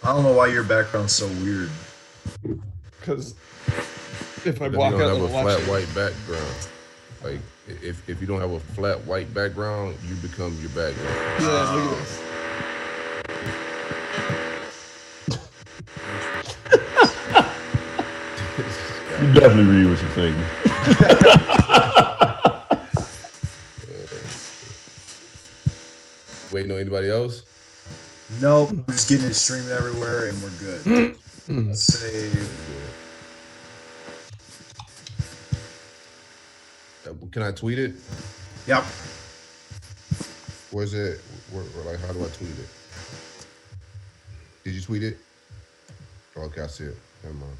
I don't know why your background's so weird. Because if I Because you block don't out have the a flat election, white background. Like if you don't have a flat white background, you become your background. yeah, look at this. This You guy. definitely read what you're thinking. Waiting on anybody else? Nope, I'm just getting it streamed everywhere, and we're good. Save. We good. Can I tweet it? Yep. Where's it? Like, how do I tweet it? Did you tweet it? Oh, okay, I see it. Never mind.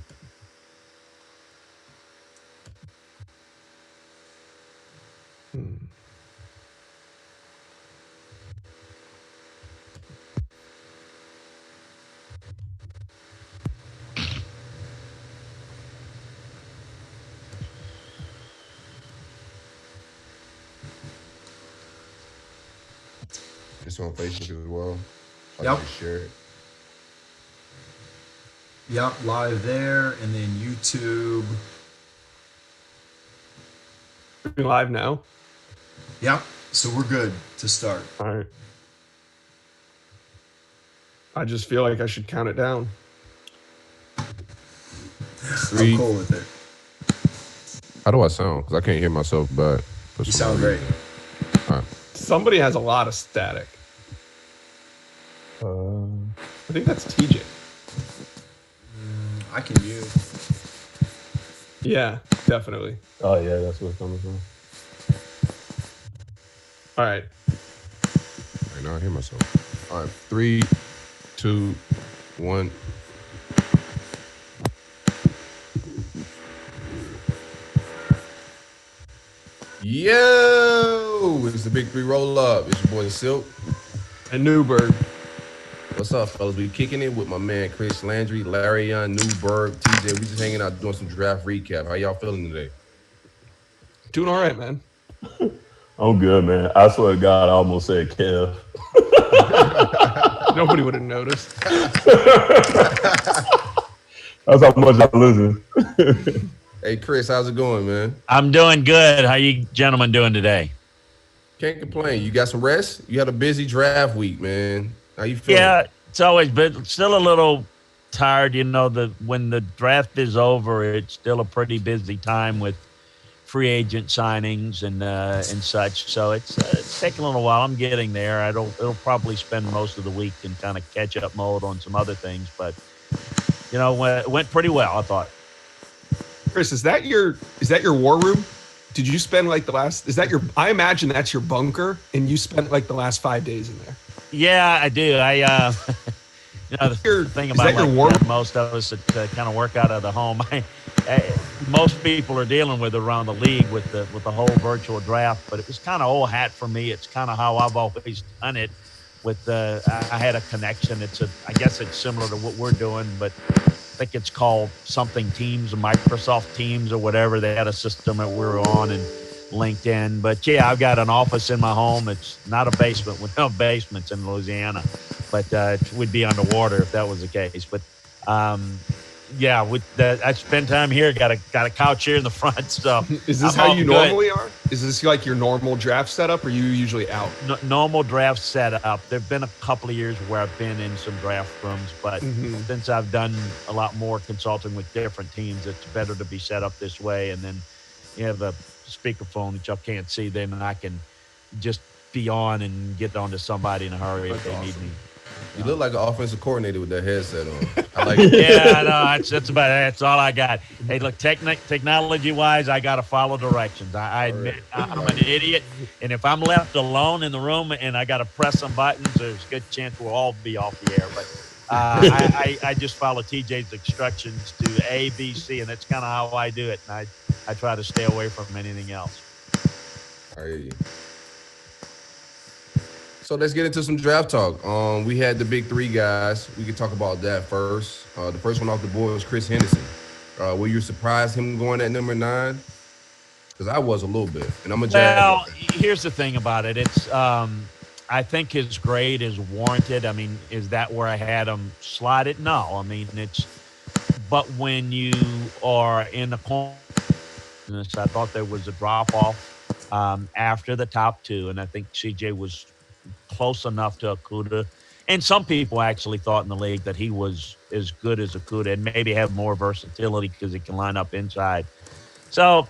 It's on Facebook as well. I Yep. just share it. Yep. Live there, and then YouTube. We're live now. Yep. So we're good to start. All right. I just feel like I should count it down. I'm cool with it. How do I sound? Because I can't hear myself, but You sound great. All right. Somebody has a lot of static. I think that's TJ. I can mute. Yeah, definitely. Oh yeah, that's where it's coming from. All right. Right now I hear myself. All right. 3, 2, 1. Yo, it's the Big Three Roll Up. It's your boy Silk. And Newberg. What's up, fellas? We kicking it with my man Chris Landry, Larry Young, Newberg, TJ. We just hanging out doing some draft recap. How y'all feeling today? Doing all right, man. I'm good, man. I swear to God, I almost said Kev. Nobody would have noticed. That's how much I listen. Hey, Chris, how's it going, man? I'm doing good. How you gentlemen doing today? Can't complain. You got some rest? You had a busy draft week, man. How you feeling? Yeah, it's always been still a little tired. You know, when the draft is over, it's still a pretty busy time with free agent signings and such. So it's taking a little while. I'm getting there. It'll probably spend most of the week in kind of catch up mode on some other things, but you know, it went pretty well, I thought. Chris, is that your war room? Did you spend like I imagine that's your bunker, and you spent like the last 5 days in there. Yeah, I do. You know, the thing about most of us that kind of work out of the home, most people are dealing with around the league with the whole virtual draft, but it was kind of old hat for me. It's kind of how I've always done it. I had a connection. I guess it's similar to what we're doing, but I think it's called something Teams, Microsoft Teams or whatever. They had a system that we were on and LinkedIn. But yeah, I've got an office in my home. It's not a basement. We don't have basements in Louisiana, but it would be underwater if that was the case. But yeah, I spend time here. Got a couch here in the front. So is this how you normally are? Is this like your normal draft setup, or are you usually out? Normal draft setup. There've been a couple of years where I've been in some draft rooms, but since I've done a lot more consulting with different teams, it's better to be set up this way. And then you have a speakerphone that y'all can't see. Then I can just be on and get onto somebody in a hurry if they need me. You look like an offensive coordinator with that headset on. I like it. Yeah, no, that's all I got. Hey, look, technology-wise, I got to follow directions. I admit I'm an idiot, and if I'm left alone in the room and I got to press some buttons, there's a good chance we'll all be off the air. But I just follow TJ's instructions to A, B, C, and that's kind of how I do it. And I try to stay away from anything else. I hear you. So let's get into some draft talk. We had the big three guys. We could talk about that first. The first one off the board was Chris Henderson. Were you surprised him going at number 9? Because I was a little bit, and I'm a Jazz. Well, here's the thing about it. It's I think his grade is warranted. I mean, is that where I had him slotted? No. I mean, but when you are in the corner, I thought there was a drop off after the top two, and I think CJ was close enough to Akuda. And some people actually thought in the league that he was as good as Akuda and maybe have more versatility because he can line up inside. So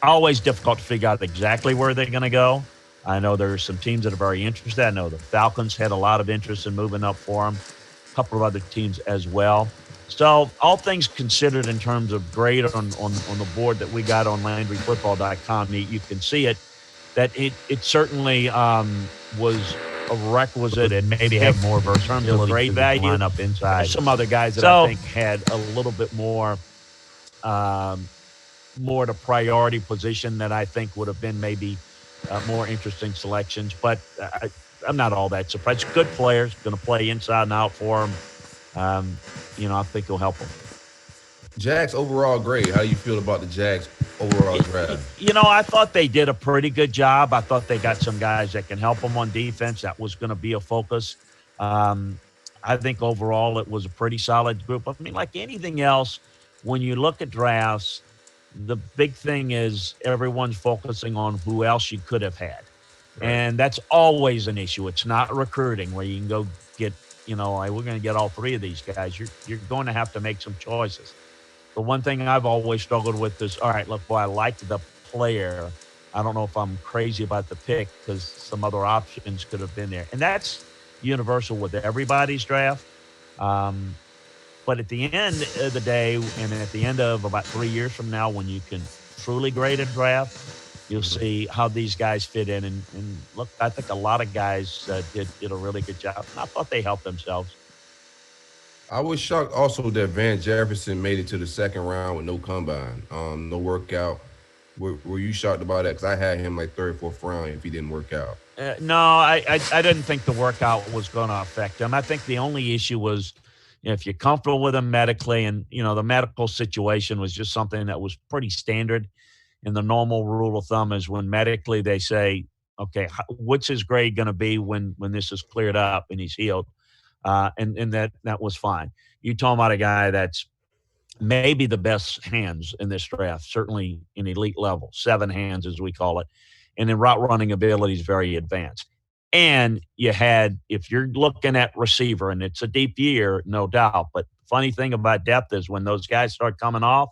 always difficult to figure out exactly where they're going to go. I know there are some teams that are very interested. I know the Falcons had a lot of interest in moving up for him, a couple of other teams as well. So all things considered in terms of grade on the board that we got on LandryFootball.com, you can see it, that it certainly was a requisite and maybe have more versatility, grade value, line up inside. There's some other guys that I think had a little bit more to priority position that I think would have been maybe more interesting selections. But I'm not all that surprised. Good players, going to play inside and out for them. I think he'll help them. Jags overall grade. How do you feel about the Jags overall draft? I thought they did a pretty good job. I thought they got some guys that can help them on defense. That was going to be a focus. I think overall it was a pretty solid group. I mean, like anything else, when you look at drafts, the big thing is everyone's focusing on who else you could have had. Right. And that's always an issue. It's not recruiting where you can go get, we're going to get all three of these guys. You're going to have to make some choices. The one thing I've always struggled with is, all right, look, I like the player. I don't know if I'm crazy about the pick because some other options could have been there. And that's universal with everybody's draft. But at the end of the day, and at the end of about 3 years from now, when you can truly grade a draft, you'll see how these guys fit in. And look, I think a lot of guys did a really good job. And I thought they helped themselves. I was shocked also that Van Jefferson made it to the second round with no combine, no workout. Were you shocked about that? Because I had him like third, fourth round if he didn't work out. No, I didn't think the workout was going to affect him. I think the only issue was, if you're comfortable with him medically, and, the medical situation was just something that was pretty standard. And the normal rule of thumb is when medically they say, okay, what's his grade going to be when this is cleared up and he's healed? And that was fine. You're talking about a guy that's maybe the best hands in this draft, certainly in elite level, 7 hands as we call it. And then route running ability is very advanced. And you had, if you're looking at receiver, and it's a deep year, no doubt, but funny thing about depth is when those guys start coming off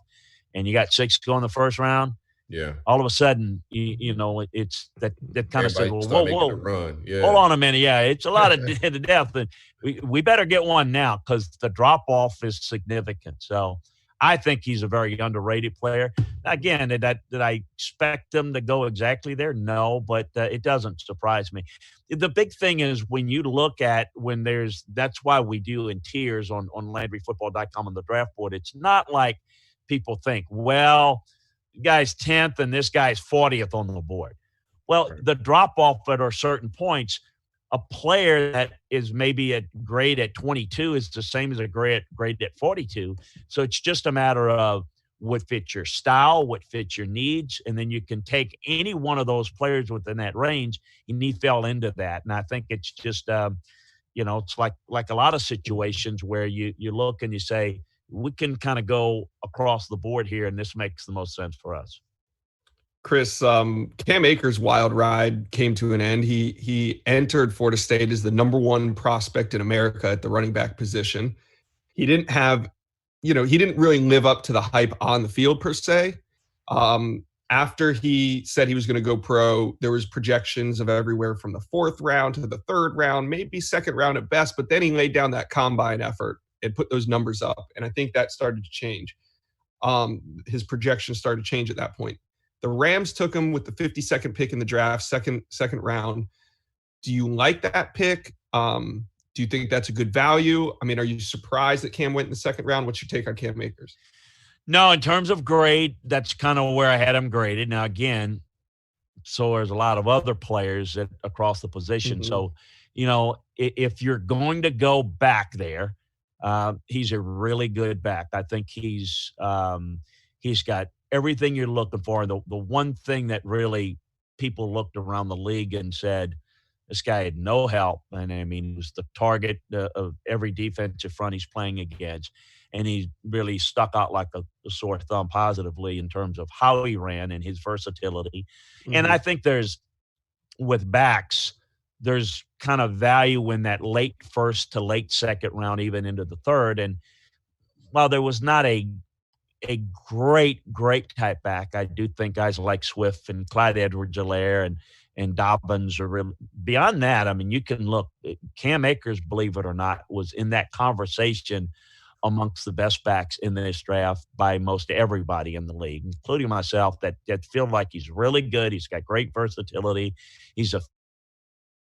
and you got 6 going in the first round, yeah, all of a sudden, it's that kind of says, whoa, run. Yeah. Hold on a minute. Yeah, it's a lot of depth. And we better get one now because the drop-off is significant. So I think he's a very underrated player. Again, did I expect him to go exactly there? No, but it doesn't surprise me. The big thing is when you look at that's why we do in tiers on LandryFootball.com on the draft board. It's not like people think, well, guy's 10th and this guy's 40th on the board. Well, right. The drop-off at certain points, a player that is maybe a grade at 22 is the same as a grade at 42. So it's just a matter of what fits your style, what fits your needs, and then you can take any one of those players within that range, and he fell into that. And I think it's just, it's like a lot of situations where you look and you say, we can kind of go across the board here, and this makes the most sense for us. Chris, Cam Akers' wild ride came to an end. He entered Florida State as the number 1 prospect in America at the running back position. He didn't really live up to the hype on the field per se. After he said he was going to go pro, there was projections of everywhere from the 4th round to the 3rd round, maybe 2nd round at best, but then he laid down that combine effort and put those numbers up. And I think that started to change. His projections started to change at that point. The Rams took him with the 52nd pick in the draft, second round. Do you like that pick? Do you think that's a good value? I mean, are you surprised that Cam went in the 2nd round? What's your take on Cam Akers? No, in terms of grade, that's kind of where I had him graded. Now, again, so there's a lot of other players across the position. Mm-hmm. So, if you're going to go back there, he's a really good back. I think he's got everything you're looking for. And the one thing that really people looked around the league and said, This guy had no help, and I mean, he was the target of every defensive front he's playing against, and he really stuck out like a sore thumb positively in terms of how he ran and his versatility. And I think with backs, there's kind of value in that late first to late second round, even into the third. And while there was not a great type back, I do think guys like Swift and Clyde Edwards-Helaire and Dobbins are really beyond that. I mean, you can look. Cam Akers, believe it or not, was in that conversation amongst the best backs in this draft by most everybody in the league, including myself, that feel like he's really good. He's got great versatility. He's a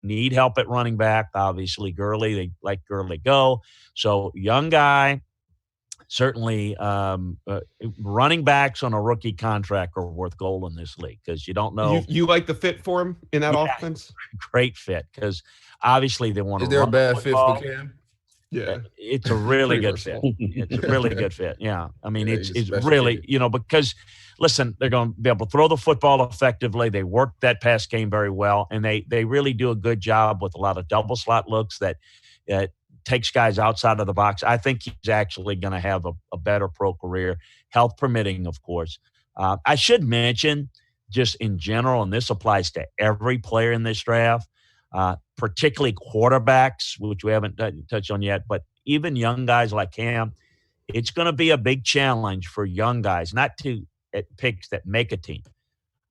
need help at running back. Obviously, Gurley, they like Gurley go. So young guy, certainly running backs on a rookie contract are worth gold in this league because you don't know. You like the fit for him in that offense? Great fit because obviously they want to. Is there a bad fit for Cam? Yeah, it's a really good fit. It's a really good fit. Yeah, I mean, it's really because listen, they're going to be able to throw the football effectively. They work that pass game very well, and they really do a good job with a lot of double slot looks that takes guys outside of the box. I think he's actually going to have a better pro career, health permitting, of course. I should mention, just in general, and this applies to every player in this draft, particularly quarterbacks, which we haven't touched on yet, but even young guys like Cam, it's going to be a big challenge for young guys, not to picks that make a team,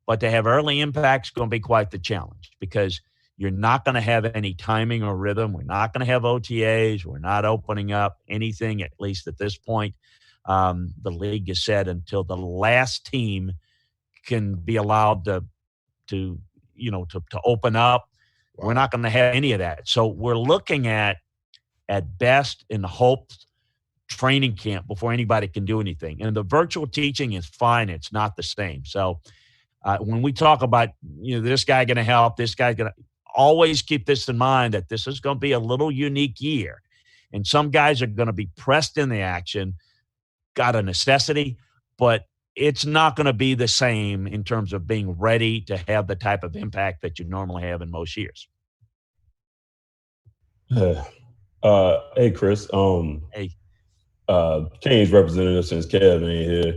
but to have early impacts going to be quite the challenge because you're not going to have any timing or rhythm. We're not going to have OTAs. We're not opening up anything, at least at this point. The league is set until the last team can be allowed to open up. Wow. We're not going to have any of that. So we're looking at best in hopes training camp before anybody can do anything. And the virtual teaching is fine. It's not the same. So when we talk about, this guy going to help, this guy going to always keep this in mind that this is going to be a little unique year. And some guys are going to be pressed in the action, got a necessity, but it's not going to be the same in terms of being ready to have the type of impact that you normally have in most years. Hey, Chris. Hey. Kane's representative since Kev ain't here.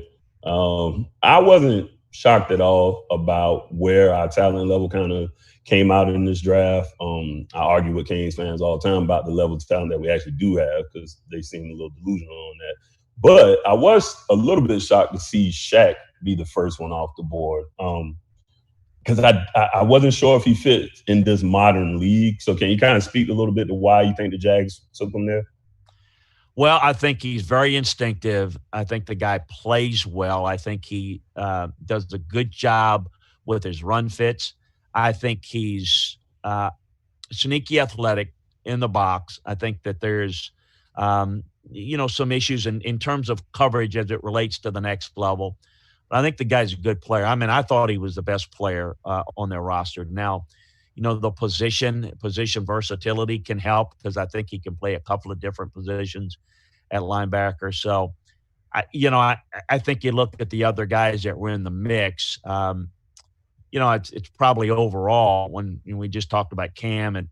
I wasn't shocked at all about where our talent level kind of came out in this draft. I argue with Canes fans all the time about the level of talent that we actually do have because they seem a little delusional on that. But I was a little bit shocked to see Shaq be the first one off the board because I wasn't sure if he fit in this modern league. So can you kind of speak a little bit to why you think the Jags took him there? Well, I think he's very instinctive. I think the guy plays well. I think he does a good job with his run fits. I think he's sneaky athletic in the box. I think that there's, some issues in terms of coverage as it relates to the next level. But I think the guy's a good player. I mean, I thought he was the best player on their roster. Now, the position versatility can help because I think he can play a couple of different positions at linebacker. So, I think you look at the other guys that were in the mix. It's probably overall when we just talked about Cam, and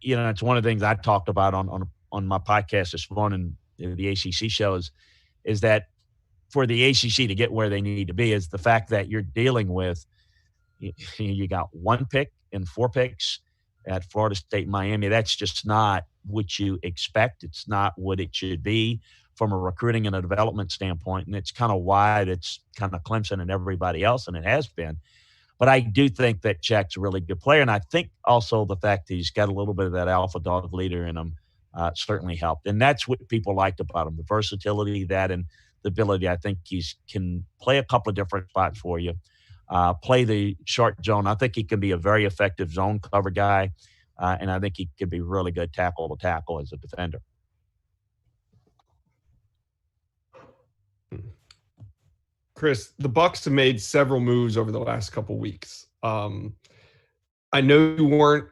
it's one of the things I talked about on my podcast this morning, the ACC shows, is that for the ACC to get where they need to be is the fact that you're dealing with you got 1 pick and 4 picks at Florida State and Miami. That's just not what you expect. It's not what it should be from a recruiting and a development standpoint, and it's kind of why it's kind of Clemson and everybody else, and it has been. But I do think that Shaq's a really good player, and I think also the fact that he's got a little bit of that alpha dog leader in him certainly helped. And that's what people liked about him, the versatility, that, and the ability. I think can play a couple of different spots for you, play the short zone. I think he can be a very effective zone cover guy, and I think he can be really good tackle to tackle as a defender. Chris, the Bucs have made several moves over the last couple weeks. I know you weren't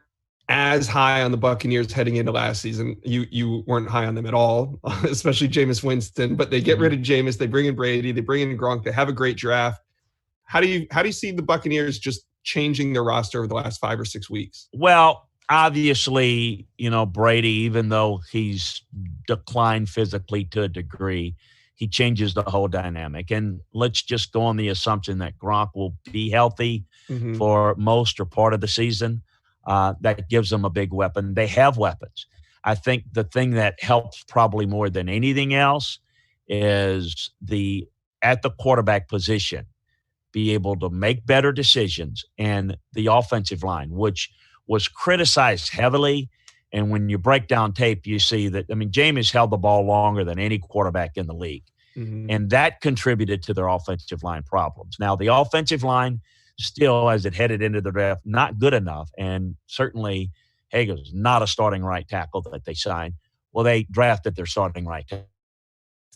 as high on the Buccaneers heading into last season. You weren't high on them at all, especially Jameis Winston. But they get rid of Jameis, they bring in Brady, they bring in Gronk, they have a great draft. How do you see the Buccaneers just changing their roster over the last 5 or 6 weeks? Well, obviously, Brady, even though he's declined physically to a degree, he changes the whole dynamic. And let's just go on the assumption that Gronk will be healthy for most or part of the season. That gives them a big weapon. They have weapons. I think the thing that helps probably more than anything else is at the quarterback position, be able to make better decisions, and the offensive line, which was criticized heavily. And when you break down tape, you see that, Jameis held the ball longer than any quarterback in the league. And that contributed to their offensive line problems. Now, the offensive line still, as it headed into the draft, not good enough. And certainly Hagel's not a starting right tackle that they signed. Well, they drafted their starting right tackle.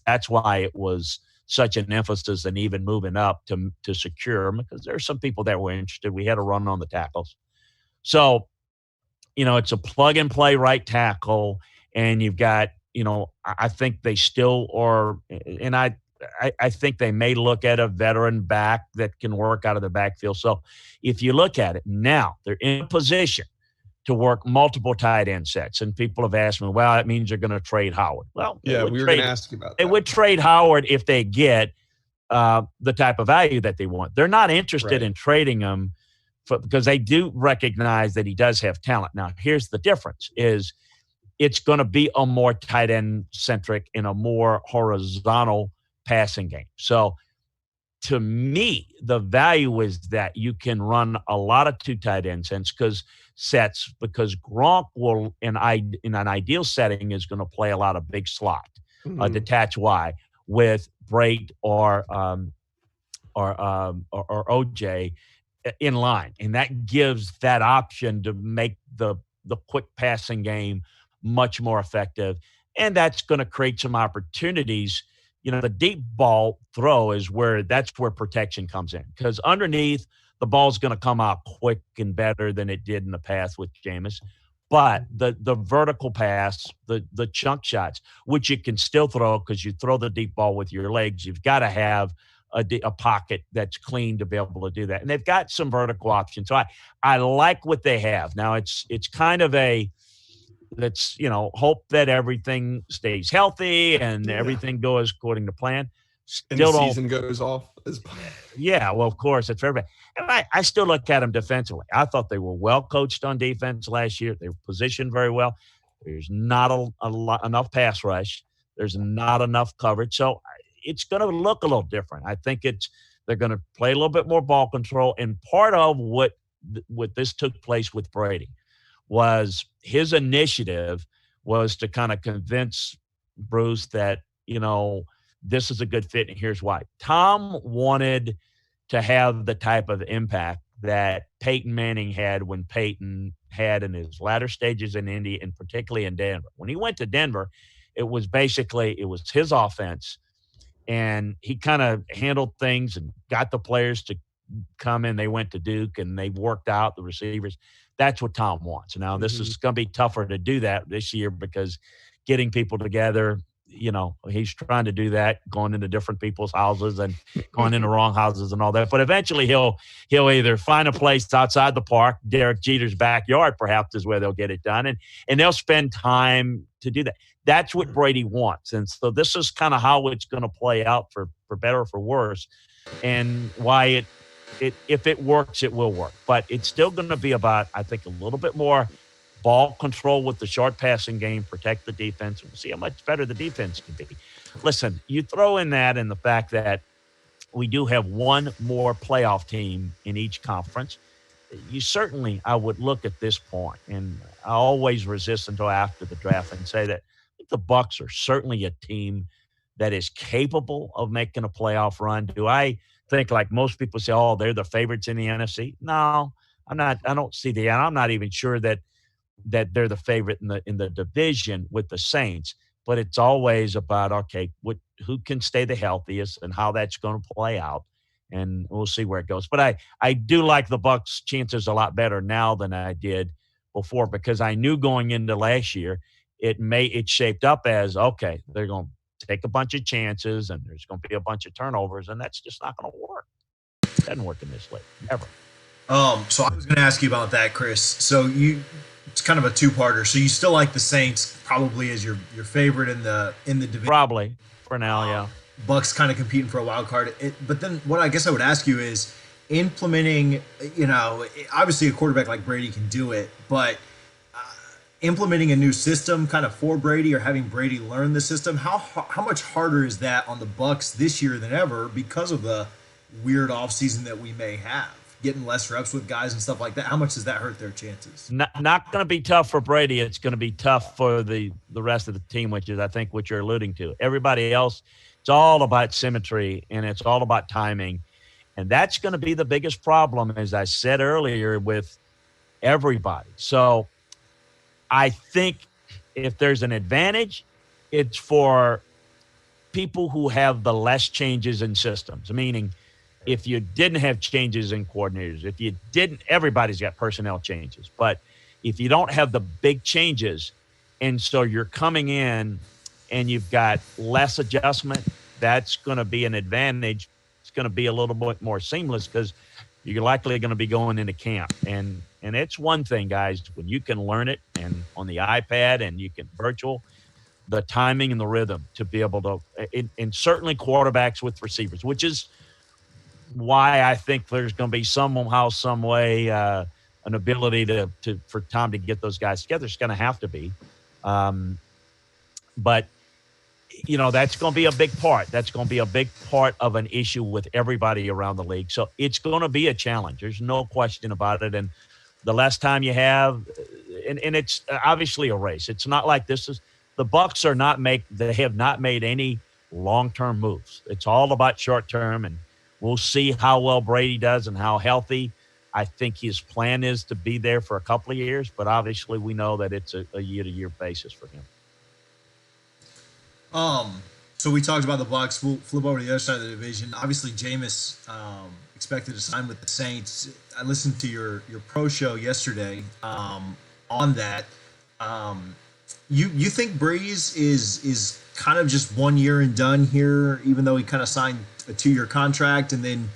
That's why it was such an emphasis and even moving up to secure them, because there are some people that were interested. We had a run on the tackles. So, it's a plug and play right tackle, and you've got, I think they still are, and I think they may look at a veteran back that can work out of the backfield. So if you look at it now, they're in a position to work multiple tight end sets. And people have asked me, well, that means they're going to trade Howard. Well, yeah, we were going to ask you about that. They would trade Howard if they get the type of value that they want. They're not interested in trading him because they do recognize that he does have talent. Now, here's the difference is it's going to be a more tight end centric and a more horizontal passing game. So to me, the value is that you can run a lot of two tight end sets because Gronk will, in an ideal setting, is going to play a lot of big slot, detach Y with Braid or OJ in line. And that gives that option to make the quick passing game much more effective. And that's going to create some opportunities. The deep ball throw that's where protection comes in, because underneath the ball's going to come out quick and better than it did in the past with Jameis. But the vertical pass, the chunk shots, which you can still throw because you throw the deep ball with your legs, you've got to have a pocket that's clean to be able to do that. And they've got some vertical options. So I like what they have. Now it's kind of let's hope that everything stays healthy and everything goes according to plan. And the season goes off as planned. Yeah, well, of course, it's everybody. And I still look at them defensively. I thought they were well coached on defense last year. They were positioned very well. There's not enough pass rush. There's not enough coverage. So it's going to look a little different. I think they're going to play a little bit more ball control. And part of what this took place with Brady was his initiative was to kind of convince Bruce that, this is a good fit, and here's why. Tom wanted to have the type of impact that Peyton Manning had when Peyton had in his latter stages in Indy and particularly in Denver. When he went to Denver, it was his offense, and he kind of handled things and got the players to come in. They went to Duke, and they worked out the receivers. That's what Tom wants. Now, this is going to be tougher to do that this year because getting people together, he's trying to do that, going into different people's houses and going into wrong houses and all that. But eventually he'll either find a place outside the park, Derek Jeter's backyard perhaps is where they'll get it done, and they'll spend time to do that. That's what Brady wants. And so this is kind of how it's going to play out for better or for worse, and why if it works, it will work. But it's still going to be about, I think, a little bit more ball control with the short passing game, protect the defense, and we'll see how much better the defense can be. Listen, you throw in that and the fact that we do have one more playoff team in each conference, I would look at this point, and I always resist until after the draft and say that I think the Bucs are certainly a team that is capable of making a playoff run. Do I think, like most people say, oh, they're the favorites in the NFC? No, I'm not. I don't see that. I'm not even sure that they're the favorite in the division with the Saints. But it's always about, okay, who can stay the healthiest and how that's going to play out, and we'll see where it goes. But I do like the Bucs' chances a lot better now than I did before, because I knew going into last year it shaped up as, okay, they're going to take a bunch of chances and there's going to be a bunch of turnovers, and that's just not going to work. It doesn't work in this league, ever. So I was going to ask you about that, Chris. So it's kind of a two-parter. So you still like the Saints probably as your favorite in the division. Probably for now, yeah. Bucks kind of competing for a wild card. But then what I guess I would ask you is implementing. Obviously a quarterback like Brady can do it, but implementing a new system kind of for Brady or having Brady learn the system. How much harder is that on the Bucks this year than ever because of the weird offseason that we may have? Getting less reps with guys and stuff like that. How much does that hurt their chances? Not going to be tough for Brady. It's going to be tough for the rest of the team, which is, I think, what you're alluding to. Everybody else, it's all about symmetry, and it's all about timing. And that's going to be the biggest problem, as I said earlier, with everybody. So I think if there's an advantage, it's for people who have the less changes in systems, meaning – if you didn't have changes in coordinators, if you didn't, everybody's got personnel changes. But if you don't have the big changes, and so you're coming in and you've got less adjustment, that's going to be an advantage. It's going to be a little bit more seamless because you're likely going to be going into camp. And it's one thing, guys, when you can learn it and on the iPad and you can virtual, the timing and the rhythm to be able to, and certainly quarterbacks with receivers, which is why I think there's going to be somehow, some way, an ability for Tom to get those guys together. It's going to have to be. But, that's going to be a big part. That's going to be a big part of an issue with everybody around the league. So it's going to be a challenge. There's no question about it. And the less time you have, and it's obviously a race. It's not like the Bucks they have not made any long-term moves. It's all about short-term, and we'll see how well Brady does and how healthy. I think his plan is to be there for a couple of years, but obviously we know that it's a year-to-year basis for him. So we talked about the Bucks. We'll flip over to the other side of the division. Obviously, Jameis expected to sign with the Saints. I listened to your pro show yesterday on that. You think Breeze is kind of just 1 year and done here, even though he kind of signed a 2-year contract? And then,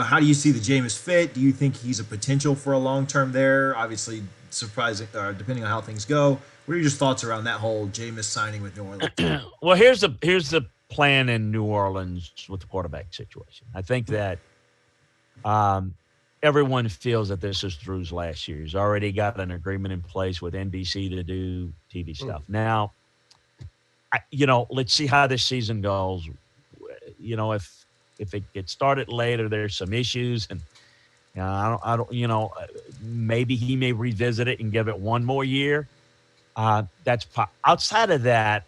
how do you see the Jameis fit? Do you think he's a potential for a long term there? Obviously, surprising, depending on how things go. What are your thoughts around that whole Jameis signing with New Orleans? Well, here's the plan in New Orleans with the quarterback situation. I think that everyone feels that this is Drew's last year. He's already got an agreement in place with NBC to do TV stuff. Now, let's see how this season goes. If it gets started later, there's some issues, and I don't. Maybe he may revisit it and give it one more year. Outside of that,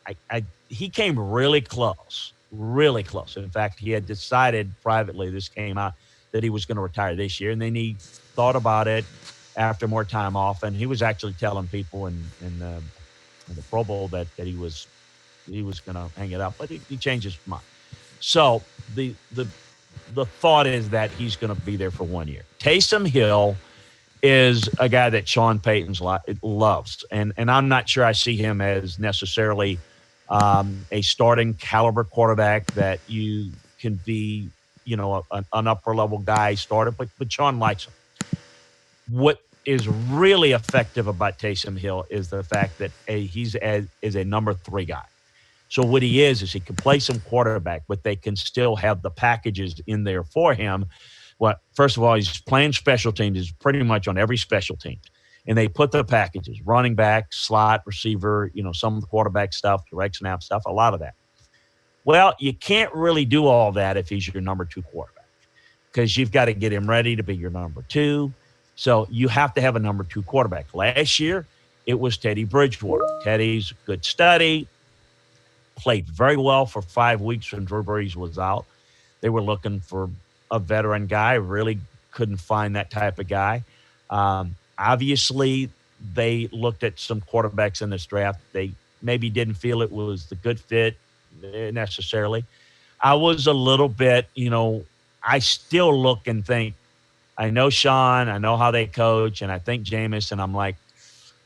he came really close. In fact, he had decided privately, this came out, that he was going to retire this year, and then he thought about it after more time off, and he was actually telling people in the Pro Bowl that he was going to hang it up, but he changed his mind. So the thought is that he's going to be there for 1 year. Taysom Hill is a guy that Sean Payton loves, and I'm not sure I see him as necessarily a starting caliber quarterback that you can be, an upper level guy starter, but Sean likes him. What is really effective about Taysom Hill is the fact that he's a number 3 guy. So what he is he can play some quarterback, but they can still have the packages in there for him. Well, first of all, he's playing special teams. He's pretty much on every special team. And they put the packages, running back, slot, receiver, some of the quarterback stuff, direct snap stuff, a lot of that. Well, you can't really do all that if he's your number 2 quarterback, because you've got to get him ready to be your number 2. So you have to have a number 2 quarterback. Last year, it was Teddy Bridgewater. Teddy's good study, played very well for 5 weeks when Drew Brees was out. They were looking for a veteran guy, really couldn't find that type of guy. Obviously, they looked at some quarterbacks in this draft. They maybe didn't feel it was the good fit necessarily. I was a little bit, I still look and think, I know Sean, I know how they coach, and I think Jameis, and I'm like,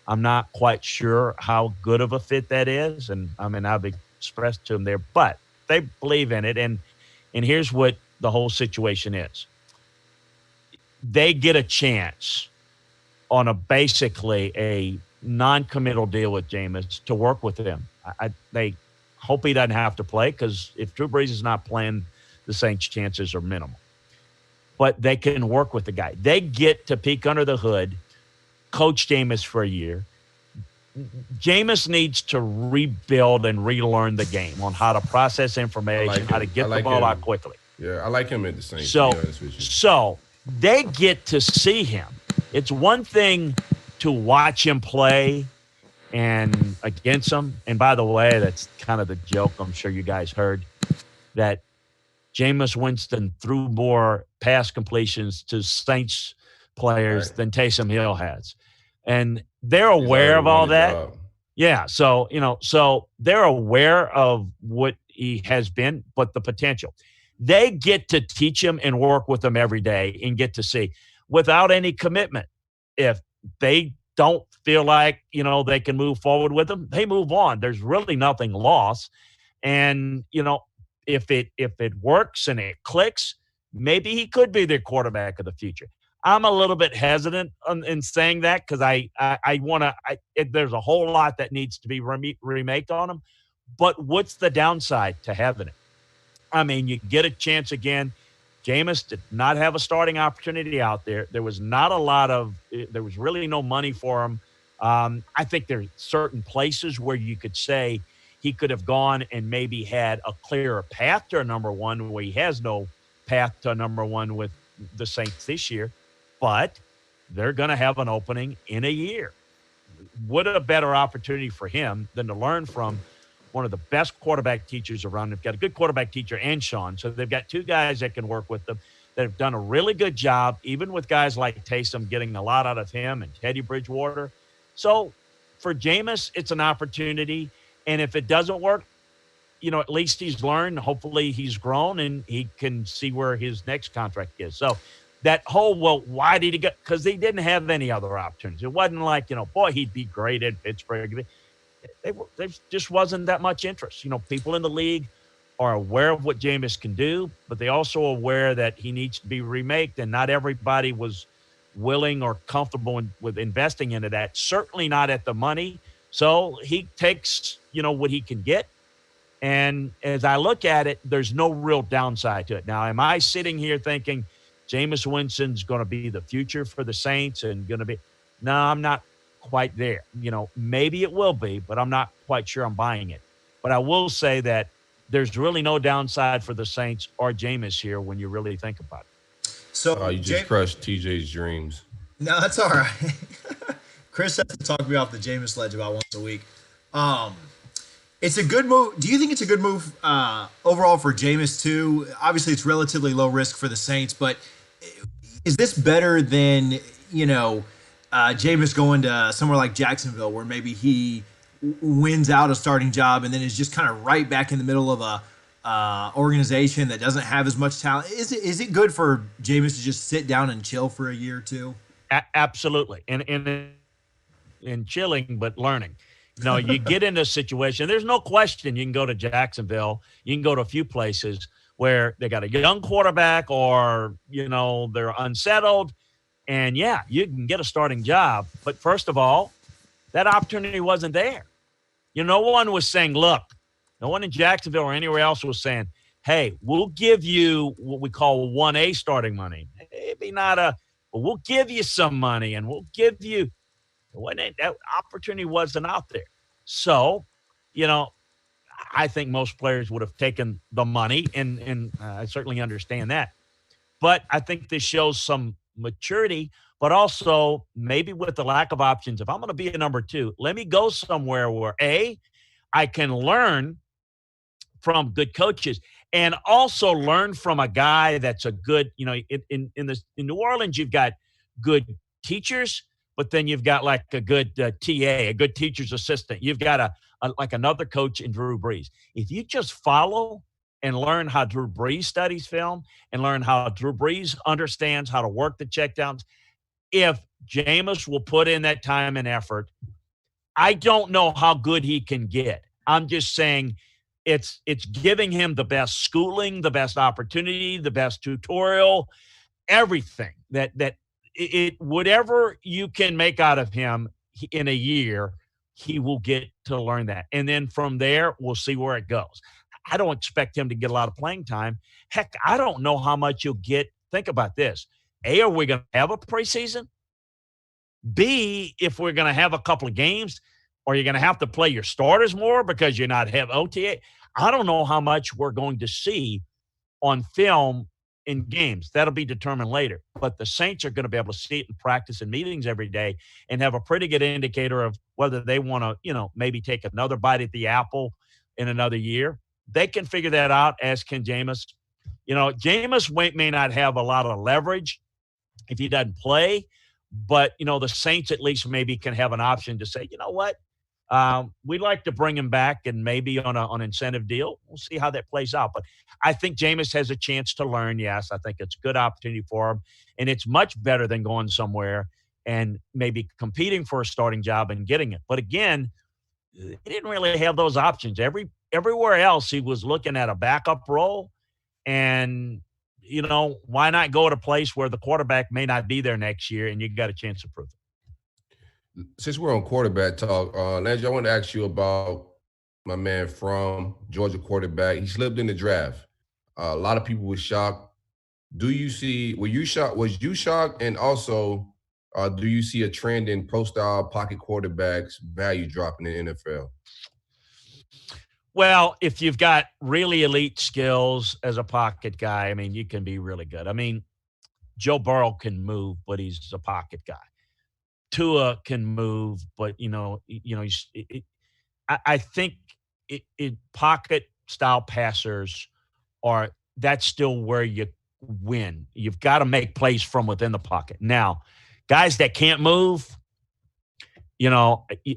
I'm not quite sure how good of a fit that is. And I've expressed to them there, but they believe in it. And here's what the whole situation is. they get a chance on basically a non-committal deal with Jameis to work with him. They hope he doesn't have to play, because if Drew Brees is not playing, the Saints' chances are minimal. But they can work with the guy. They get to peek under the hood, coach Jameis for a year. Jameis needs to rebuild and relearn the game on how to process information, how to get the ball out quickly. Yeah, I like him at the Saints, so, to be honest with you. So they get to see him. It's one thing to watch him play and against him. And by the way, that's kind of the joke I'm sure you guys heard, that Jameis Winston threw more pass completions to Saints players than Taysom Hill has. And they're aware of all that. Job. Yeah. So, so they're aware of what he has been, but the potential. They get to teach him and work with him every day and get to see without any commitment. If they don't feel like, they can move forward with him, they move on. There's really nothing lost. And, if it works and it clicks, maybe he could be their quarterback of the future. I'm a little bit hesitant in saying that, because I want to. There's a whole lot that needs to be remade on him. But what's the downside to having it? I mean, you get a chance again. Jameis did not have a starting opportunity out there. There was not a lot of. There was really no money for him. I think there are certain places where you could say he could have gone and maybe had a clearer path to a number one, where he has no path to a number one with the Saints this year. But they're going to have an opening in a year. What a better opportunity for him than to learn from one of the best quarterback teachers around. They've got a good quarterback teacher and Sean. So they've got two guys that can work with them that have done a really good job, even with guys like Taysom, getting a lot out of him, and Teddy Bridgewater. So for Jameis, it's an opportunity. And if it doesn't work, at least he's learned. Hopefully he's grown and he can see where his next contract is. So that whole, why did he go? Because they didn't have any other opportunities. It wasn't like, boy, he'd be great at Pittsburgh. There just wasn't that much interest. People in the league are aware of what Jameis can do, but they also are aware that he needs to be remade, and not everybody was willing or comfortable with investing into that. Certainly not at the money. So he takes, what he can get. And as I look at it, there's no real downside to it. Now, am I sitting here thinking Jameis Winston's going to be the future for the Saints and going to be – no, I'm not quite there. Maybe it will be, but I'm not quite sure I'm buying it. But I will say that there's really no downside for the Saints or Jameis here when you really think about it. So you just crushed TJ's dreams. No, that's all right. Chris has to talk me off the Jameis ledge about once a week. It's a good move. Do you think it's a good move overall for Jameis too? Obviously, it's relatively low risk for the Saints, but is this better than Jameis going to somewhere like Jacksonville, where maybe he wins out a starting job and then is just kind of right back in the middle of a organization that doesn't have as much talent? Is it good for Jameis to just sit down and chill for a year or two? Absolutely, and chilling, but learning. You get into a situation. There's no question you can go to Jacksonville. You can go to a few places where they got a young quarterback, or they're unsettled, and yeah, you can get a starting job. But first of all, that opportunity wasn't there. No one was saying, look, no one in Jacksonville or anywhere else was saying, hey, we'll give you what we call 1A starting money. Maybe not but we'll give you some money, and we'll give you. That opportunity wasn't out there. So, I think most players would have taken the money, and I certainly understand that. But I think this shows some maturity, but also maybe with the lack of options. If I'm going to be a number two, let me go somewhere where I can learn from good coaches, and also learn from a guy that's a good, in New Orleans, you've got good teachers, but then you've got like a good TA, a good teacher's assistant. You've got like another coach in Drew Brees. If you just follow and learn how Drew Brees studies film and learn how Drew Brees understands how to work the checkdowns, if Jameis will put in that time and effort, I don't know how good he can get. I'm just saying it's giving him the best schooling, the best opportunity, the best tutorial. everything that whatever you can make out of him in a year, he will get to learn that. And then from there, we'll see where it goes. I don't expect him to get a lot of playing time. Heck, I don't know how much you'll get. Think about this. A, are we going to have a preseason? B, if we're going to have a couple of games, are you going to have to play your starters more because you're not have OTA? I don't know how much we're going to see on film in games. That'll be determined later. But the Saints are going to be able to see it in practice and meetings every day and have a pretty good indicator of whether they want to, maybe take another bite at the apple in another year. They can figure that out, as can Jameis. Jameis may not have a lot of leverage if he doesn't play, but, the Saints at least maybe can have an option to say, you know what, we'd like to bring him back and maybe on an incentive deal. We'll see how that plays out. But I think Jameis has a chance to learn. Yes, I think it's a good opportunity for him. And it's much better than going somewhere and maybe competing for a starting job and getting it. But again, he didn't really have those options. Everywhere else, he was looking at a backup role. And, why not go to a place where the quarterback may not be there next year and you got a chance to prove it? Since we're on quarterback talk, Landry, I want to ask you about my man from Georgia quarterback. He slipped in the draft. A lot of people were shocked. Were you shocked? And also, do you see a trend in pro-style pocket quarterbacks value dropping in the NFL? Well, if you've got really elite skills as a pocket guy, you can be really good. Joe Burrow can move, but he's a pocket guy. Tua can move, but I think pocket style passers that's still where you win. You've got to make plays from within the pocket. Now, guys that can't move,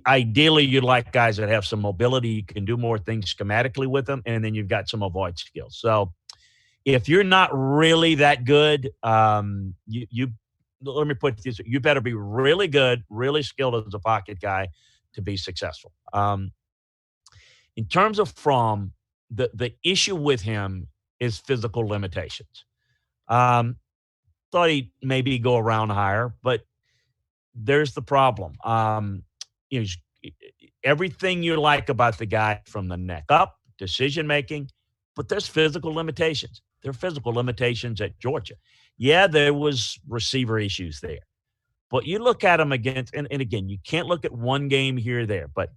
ideally you'd like guys that have some mobility. You can do more things schematically with them, and then you've got some avoid skills. So if you're not really that good, let me put it this way, you better be really good, really skilled as a pocket guy to be successful. In terms of the issue with him is physical limitations. Thought he'd maybe go around higher, but there's the problem. Everything you like about the guy from the neck up, decision-making, but there's physical limitations. There are physical limitations at Georgia. Yeah, there was receiver issues there. But you look at them against, and again, you can't look at one game here or there, but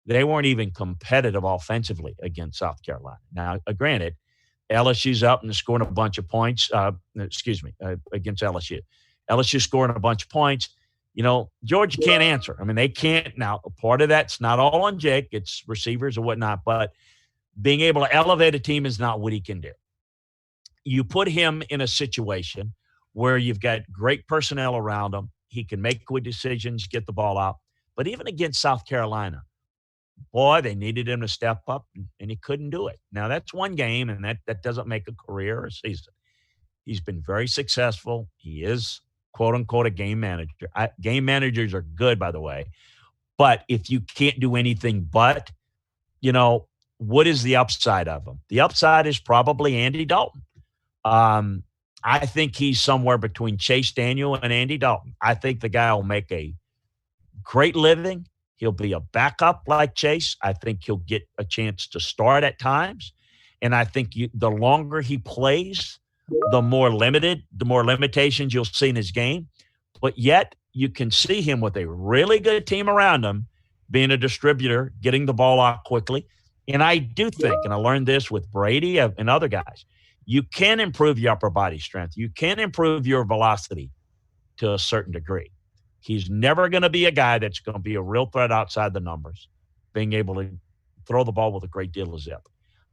they weren't even competitive offensively against South Carolina. Now, granted, LSU's up and scoring a bunch of points. Against LSU. LSU scoring a bunch of points. Georgia can't answer. They can't. Now, part of that's not all on Jake. It's receivers or whatnot, but being able to elevate a team is not what he can do. You put him in a situation where you've got great personnel around him. He can make good decisions, get the ball out. But even against South Carolina, boy, they needed him to step up, and he couldn't do it. Now, that's one game, and that doesn't make a career or a season. He's been very successful. He is, quote-unquote, a game manager. Game managers are good, by the way. But if you can't do anything but, what is the upside of him? The upside is probably Andy Dalton. I think he's somewhere between Chase Daniel and Andy Dalton. I think the guy will make a great living. He'll be a backup like Chase. I think he'll get a chance to start at times. And I think the longer he plays, the more limitations you'll see in his game. But yet you can see him with a really good team around him, being a distributor, getting the ball out quickly. And I do think, and I learned this with Brady and other guys, you can improve your upper body strength. You can improve your velocity to a certain degree. He's never going to be a guy that's going to be a real threat outside the numbers, being able to throw the ball with a great deal of zip.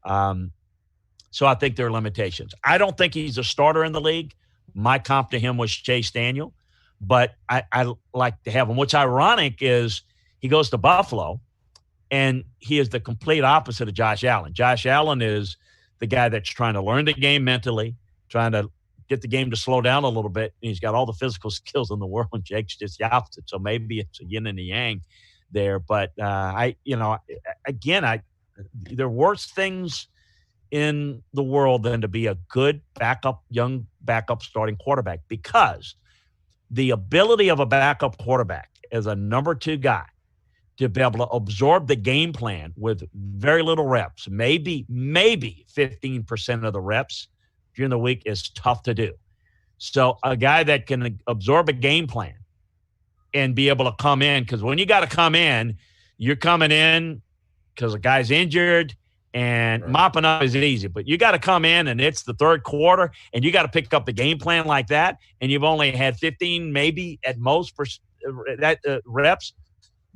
So I think there are limitations. I don't think he's a starter in the league. My comp to him was Chase Daniel, but I like to have him. What's ironic is he goes to Buffalo, and he is the complete opposite of Josh Allen. Josh Allen is the guy that's trying to learn the game mentally, trying to get the game to slow down a little bit. And he's got all the physical skills in the world. And Jake's just the opposite. So maybe it's a yin and a yang there. But there are worse things in the world than to be a good young backup starting quarterback, because the ability of a backup quarterback as a number 2 guy to be able to absorb the game plan with very little reps, maybe 15% of the reps during the week, is tough to do. So a guy that can absorb a game plan and be able to come in, because when you got to come in, you're coming in because a guy's injured, and mopping up is easy. But you got to come in, and it's the third quarter, and you got to pick up the game plan like that, and you've only had 15, maybe at most, reps.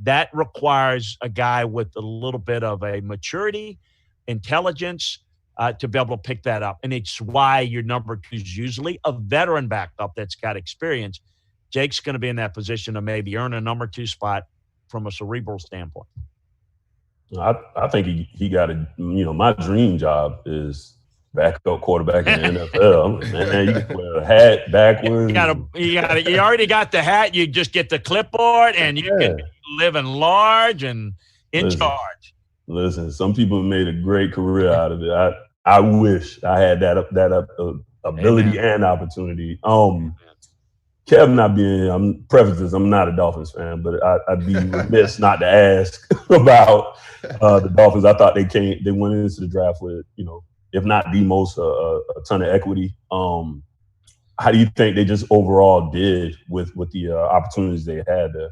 That requires a guy with a little bit of a maturity, intelligence, to be able to pick that up. And it's why your number 2 is usually a veteran backup that's got experience. Jake's going to be in that position to maybe earn a number 2 spot from a cerebral standpoint. I think he got a, my dream job is backup quarterback in the NFL. Man, you can wear a hat backwards. You already got the hat. You just get the clipboard, and you can live in large and in charge. Listen, some people have made a great career out of it. I wish I had that ability and opportunity. Kev not being, I'm not a Dolphins fan, but I'd be remiss not to ask about the Dolphins. I thought they went into the draft with, if not the most, a ton of equity. How do you think they just overall did with the opportunities they had there?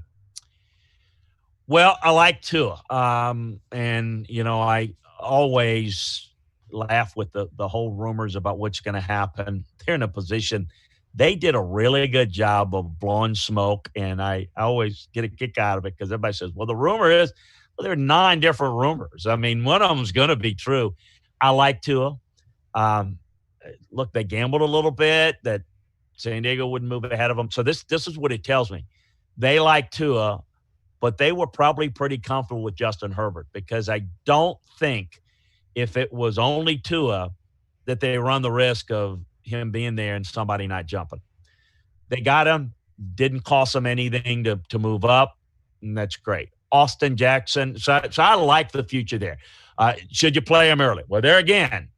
Well, I like Tua. And, I always laugh with the whole rumors about what's going to happen. They're in a position. They did a really good job of blowing smoke, and I always get a kick out of it because everybody says, well, the rumor is, well, there are 9 different rumors. I mean, one of them is going to be true. I like Tua. Look, they gambled a little bit that San Diego wouldn't move ahead of them. So this is what it tells me. They like Tua, but they were probably pretty comfortable with Justin Herbert, because I don't think if it was only Tua that they run the risk of him being there and somebody not jumping. They got him, didn't cost them anything to move up, and that's great. Austin Jackson, so I like the future there. Should you play him early? Well, there again,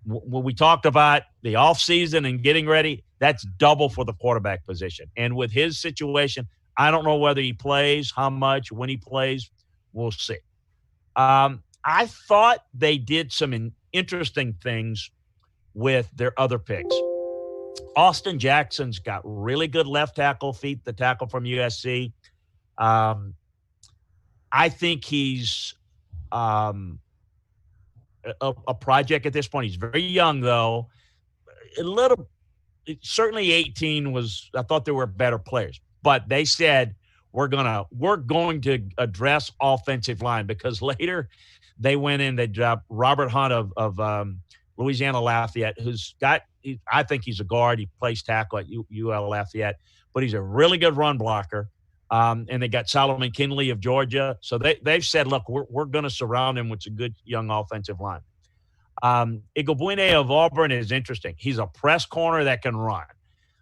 when we talked about the offseason and getting ready, that's double for the quarterback position. And with his situation, I don't know whether he plays, how much, when he plays. We'll see. I thought they did some interesting things with their other picks. Austin Jackson's got really good left tackle feet, the tackle from USC. I think he's a project at this point. He's very young, though. Certainly 18 was, I thought there were better players. But they said, we're going to address offensive line, because later they went in, they dropped Robert Hunt of Louisiana Lafayette, I think he's a guard. He plays tackle at UL Lafayette, but he's a really good run blocker. And they got Solomon Kinley of Georgia. So they've said, look, we're going to surround him with a good young offensive line. Igwebuike of Auburn is interesting. He's a press corner that can run.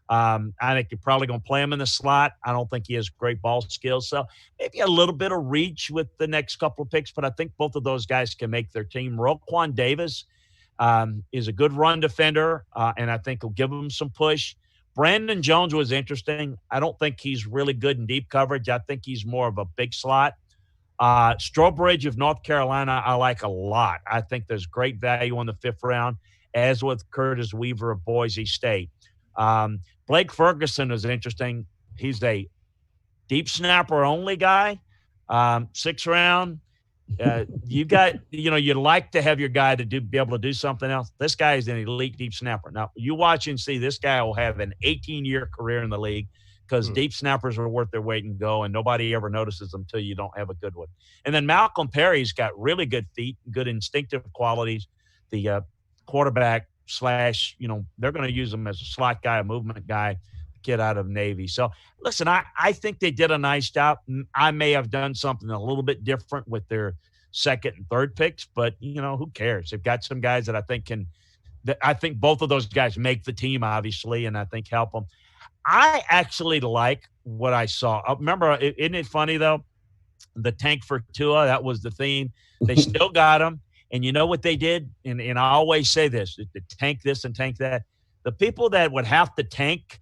I think you're probably going to play him in the slot. I don't think he has great ball skills. So maybe a little bit of reach with the next couple of picks, but I think both of those guys can make their team. Roquan Davis is a good run defender, and I think he'll give them some push. Brandon Jones was interesting. I don't think he's really good in deep coverage. I think he's more of a big slot. Strobridge of North Carolina, I like a lot. I think there's great value in the 5th round, as with Curtis Weaver of Boise State. Blake Ferguson is interesting. He's a deep snapper only guy. 6th round. You'd like to have your guy be able to do something else. This guy is an elite deep snapper. Now, you watch and see this guy will have an 18-year career in the league, because deep snappers are worth their weight in gold, and nobody ever notices them until you don't have a good one. And then Malcolm Perry's got really good feet, good instinctive qualities. The quarterback / they're going to use him as a slot guy, a movement guy, kid out of Navy. So, listen, I think they did a nice job. I may have done something a little bit different with their 2nd and 3rd picks, but, who cares? They've got some guys that I think both of those guys make the team, obviously, and I think help them. I actually like what I saw. Remember, isn't it funny, though? The tank for Tua, that was the theme. They still got him. And you know what they did? And I always say this, to tank this and tank that. The people that would have to tank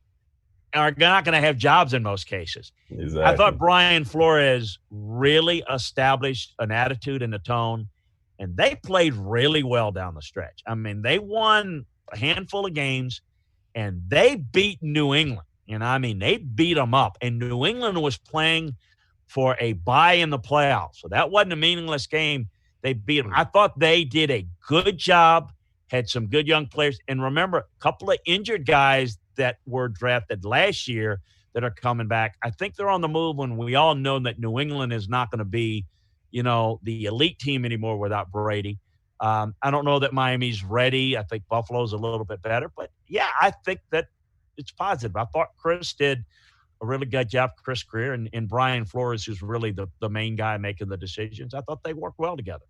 are not going to have jobs in most cases. Exactly. I thought Brian Flores really established an attitude and a tone, and they played really well down the stretch. I mean, they won a handful of games, and they beat New England. And I mean, they beat them up. And New England was playing for a bye in the playoffs. So that wasn't a meaningless game. They beat them. I thought they did a good job, had some good young players. And remember, a couple of injured guys that were drafted last year that are coming back. I think they're on the move when we all know that New England is not going to be, the elite team anymore without Brady. I don't know that Miami's ready. I think Buffalo's a little bit better. But, yeah, I think that it's positive. I thought Chris did a really good job, Chris Greer, and Brian Flores, who's really the main guy making the decisions. I thought they worked well together.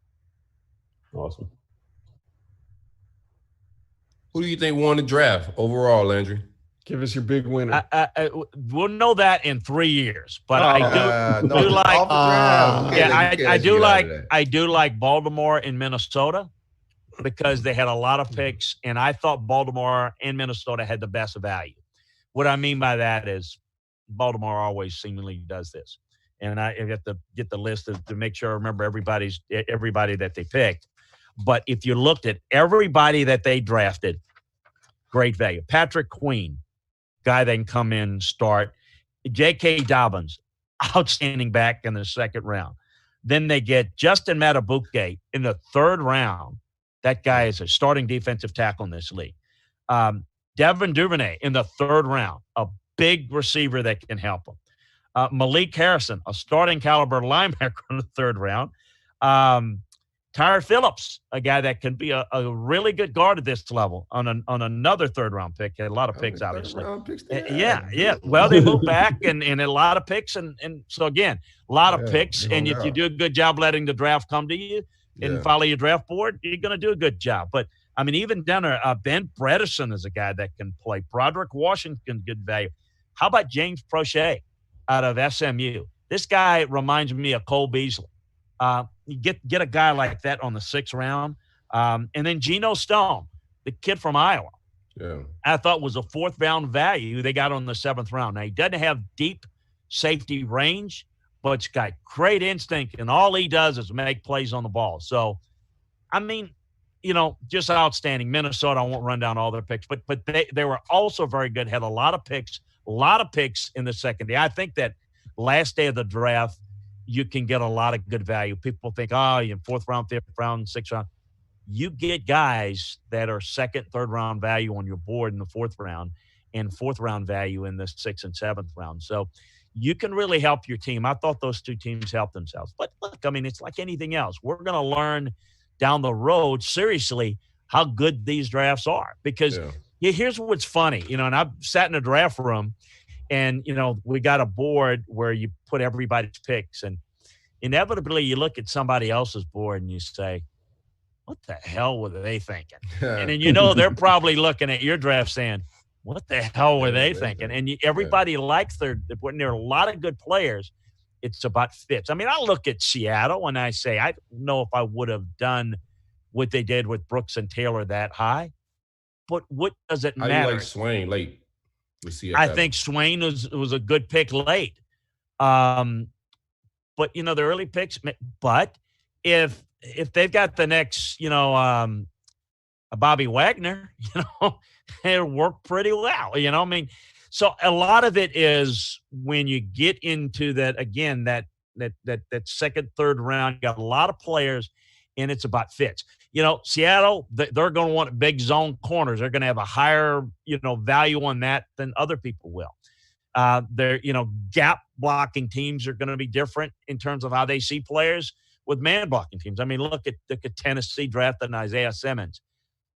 Awesome. Who do you think won the draft overall, Landry? Give us your big winner. We'll know that in 3 years, but I do like Baltimore and Minnesota because they had a lot of picks, and I thought Baltimore and Minnesota had the best value. What I mean by that is Baltimore always seemingly does this, and I have to get the list to make sure I remember everybody that they picked. But if you looked at everybody that they drafted, great value. Patrick Queen, guy that can come in, start. J.K. Dobbins, outstanding back in the second round. Then they get Justin Matabuke in the third round. That guy is a starting defensive tackle in this league. Devin Duvernay in the third round, a big receiver that can help him. Malik Harrison, a starting caliber linebacker in the third round. Tyre Phillips, a guy that can be a really good guard at this level on another third-round pick. Had a lot of picks, obviously. Yeah. Well, they moved back and a lot of picks. And so, again, a lot of picks. And if you do a good job letting the draft come to you and follow your draft board, you're going to do a good job. But, I mean, even down there, Ben Bredesen is a guy that can play. Broderick Washington, good value. How about James Prochet out of SMU? This guy reminds me of Cole Beasley. You get a guy like that on the sixth round. And then Geno Stone, the kid from Iowa, I thought was a fourth round value they got on the seventh round. Now, he doesn't have deep safety range, but he's got great instinct, and all he does is make plays on the ball. So, I mean, just outstanding. Minnesota, I won't run down all their picks, but they were also very good, had a lot of picks in the second day. I think that last day of the draft, you can get a lot of good value. People think, fourth round, fifth round, sixth round. You get guys that are second, third round value on your board in the fourth round and fourth round value in the sixth and seventh round. So you can really help your team. I thought those two teams helped themselves. But look, I mean, it's like anything else. We're going to learn down the road, seriously, how good these drafts are. Because here's what's funny, and I've sat in a draft room, and, we got a board where you put everybody's picks. And inevitably you look at somebody else's board and you say, what the hell were they thinking? And then, they're probably looking at your draft saying, what the hell were they thinking? And everybody likes when there are a lot of good players, it's about fits. I mean, I look at Seattle and I say, I don't know if I would have done what they did with Brooks and Taylor that high. But what does it matter? How you like Swain late? I think Swain was a good pick late. But, the early picks. But if they've got the next, Bobby Wagner, it'll work pretty well. I mean, so a lot of it is when you get into that, again, that second, third round, you got a lot of players, and it's about fits. Seattle, they're going to want big zone corners. They're going to have a higher, value on that than other people will. Their, gap blocking teams are going to be different in terms of how they see players with man blocking teams. I mean, look at Tennessee drafting Isaiah Simmons,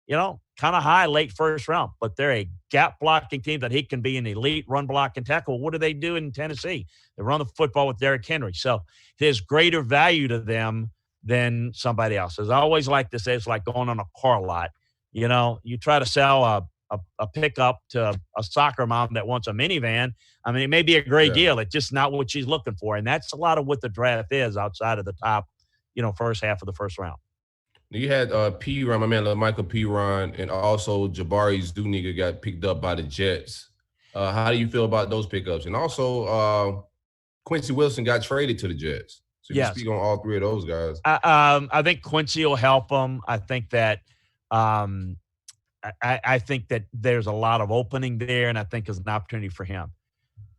kind of high, late first round, but they're a gap blocking team that he can be an elite run block and tackle. What do they do in Tennessee? They run the football with Derrick Henry. So there's greater value to them than somebody else. As I always like to say, it's like going on a car lot. You try to sell a pickup to a soccer mom that wants a minivan. I mean, it may be a great deal. It's just not what she's looking for. And that's a lot of what the draft is outside of the top, first half of the first round. You had P. Ron, my man Michael P. Ron, and also Jabari Zuniga got picked up by the Jets. How do you feel about those pickups? And also, Quincy Wilson got traded to the Jets. So you speak on all three of those guys. I think Quincy will help them. I think that I think that there's a lot of opening there, and I think there's an opportunity for him.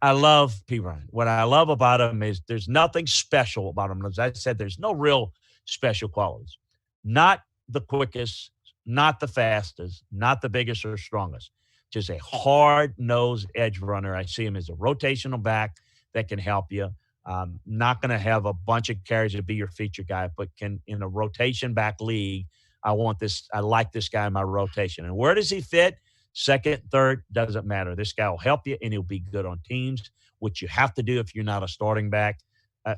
I love P. Ryan. What I love about him is there's nothing special about him. As I said, there's no real special qualities. Not the quickest, not the fastest, not the biggest or strongest. Just a hard-nosed edge runner. I see him as a rotational back that can help you. Not going to have a bunch of carries to be your feature guy, but can in a rotation back league. I like this guy in my rotation. And where does he fit? Second, third, doesn't matter. This guy will help you, and he'll be good on teams, which you have to do if you're not a starting back.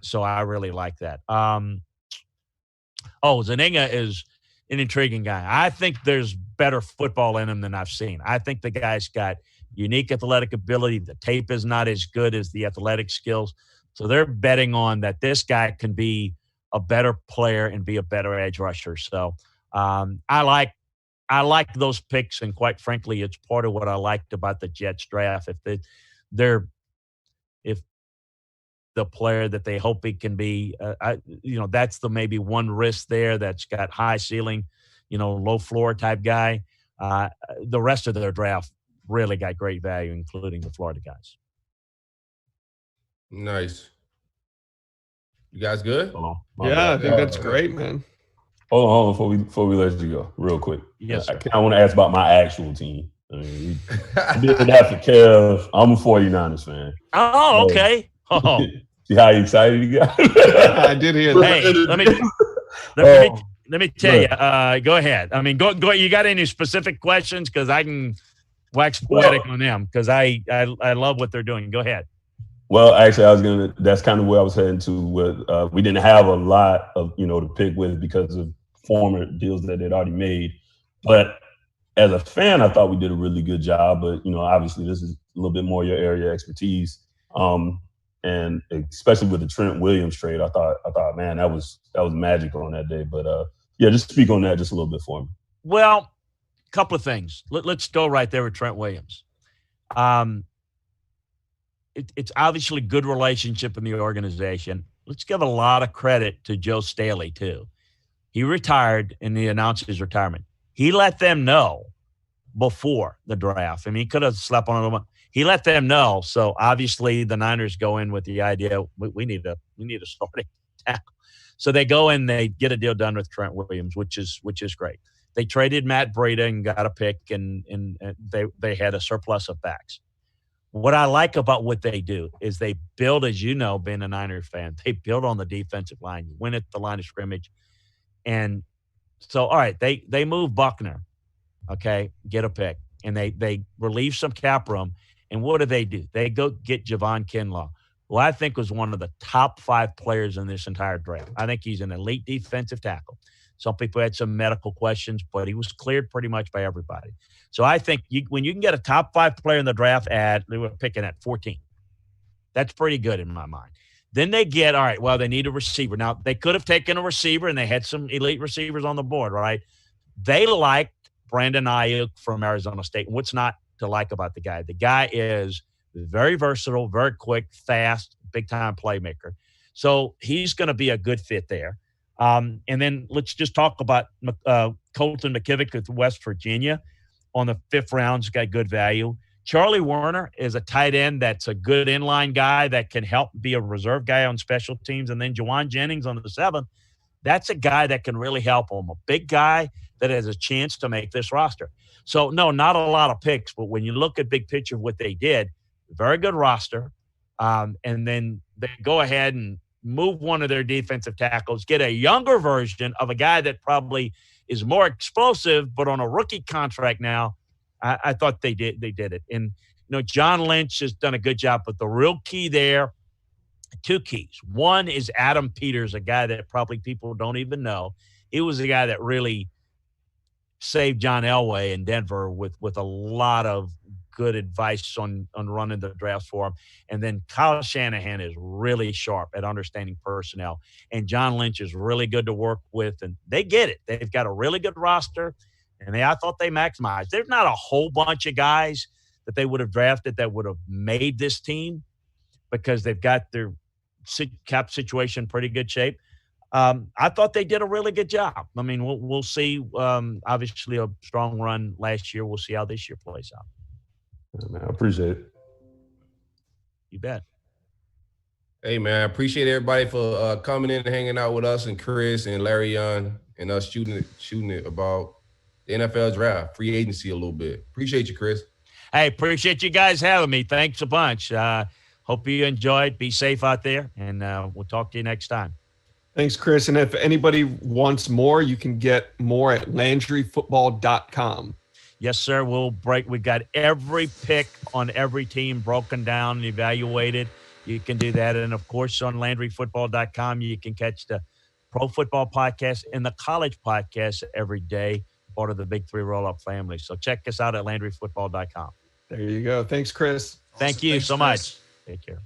So I really like that. Zuniga is an intriguing guy. I think there's better football in him than I've seen. I think the guy's got unique athletic ability. The tape is not as good as the athletic skills. So they're betting on that this guy can be a better player and be a better edge rusher. So I like those picks, and quite frankly, it's part of what I liked about the Jets draft. If the player that they hope he can be, that's the maybe one risk there that's got high ceiling, low floor type guy. The rest of their draft really got great value, including the Florida guys. Nice. You guys good? I think that's great, man. Hold on, before we let you go, real quick. Yes, sir. I want to ask about my actual team. I mean, we did that for Kev. I'm a 49ers fan. Oh, okay. Oh. See how excited he got? I did hear that. Hey, let me tell you. Go ahead. I mean, go. You got any specific questions? Because I can wax poetic on them. Because I love what they're doing. Go ahead. Well, actually, that's kind of where I was heading to. We didn't have a lot of, to pick with because of former deals that they'd already made. But as a fan, I thought we did a really good job. But, obviously this is a little bit more your area of expertise. And especially with the Trent Williams trade, I thought, man, that was magical on that day. But just speak on that just a little bit for me. Well, a couple of things. Let's go right there with Trent Williams. It's obviously good relationship in the organization. Let's give a lot of credit to Joe Staley too. He retired and he announced his retirement. He let them know before the draft. I mean, he could have slept on it. He let them know. So obviously the Niners go in with the idea we need a starting tackle. So they go in, they get a deal done with Trent Williams, which is great. They traded Matt Breida and got a pick, and they had a surplus of backs. What I like about what they do is they build, as you know, being a Niners fan, they build on the defensive line. You win at the line of scrimmage. And so, all right, they move Buckner, okay, get a pick. And they relieve some cap room. And what do? They go get Javon Kinlaw, who I think was one of the top 5 players in this entire draft. I think he's an elite defensive tackle. Some people had some medical questions, but he was cleared pretty much by everybody. So I think when you can get a top 5 player in the draft they were picking at 14. That's pretty good in my mind. Then they get, all right, well, they need a receiver. Now, they could have taken a receiver, and they had some elite receivers on the board, right? They liked Brandon Ayuk from Arizona State. And what's not to like about the guy? The guy is very versatile, very quick, fast, big-time playmaker. So he's going to be a good fit there. And then let's just talk about Colton McKivick with West Virginia on the 5th round. He's got good value. Charlie Werner is a tight end that's a good inline guy that can help be a reserve guy on special teams. And then Juwan Jennings on the 7th, that's a guy that can really help him, a big guy that has a chance to make this roster. So, no, not a lot of picks, but when you look at big picture of what they did, very good roster. And then they go ahead and move one of their defensive tackles, get a younger version of a guy that probably is more explosive, but on a rookie contract now. I thought they did it. And, John Lynch has done a good job, but the real key there, 2 keys. One is Adam Peters, a guy that probably people don't even know. He was the guy that really saved John Elway in Denver with a lot of good advice on running the drafts for them. And then Kyle Shanahan is really sharp at understanding personnel. And John Lynch is really good to work with. And they get it. They've got a really good roster. And I thought they maximized. There's not a whole bunch of guys that they would have drafted that would have made this team because they've got their cap situation in pretty good shape. I thought they did a really good job. I mean, we'll see. Obviously, a strong run last year. We'll see how this year plays out. Yeah, man, I appreciate it. You bet. Hey, man, I appreciate everybody for coming in and hanging out with us and Chris and Larry Young and us shooting it about the NFL draft, free agency a little bit. Appreciate you, Chris. Hey, appreciate you guys having me. Thanks a bunch. Hope you enjoyed. Be safe out there, and we'll talk to you next time. Thanks, Chris. And if anybody wants more, you can get more at LandryFootball.com. Yes, sir. We've got every pick on every team broken down and evaluated. You can do that. And, of course, on LandryFootball.com, you can catch the Pro Football Podcast and the College Podcast every day, part of the Big Three Roll-Up family. So check us out at LandryFootball.com. There you go. Thanks, Chris. Thank you so much. Take care.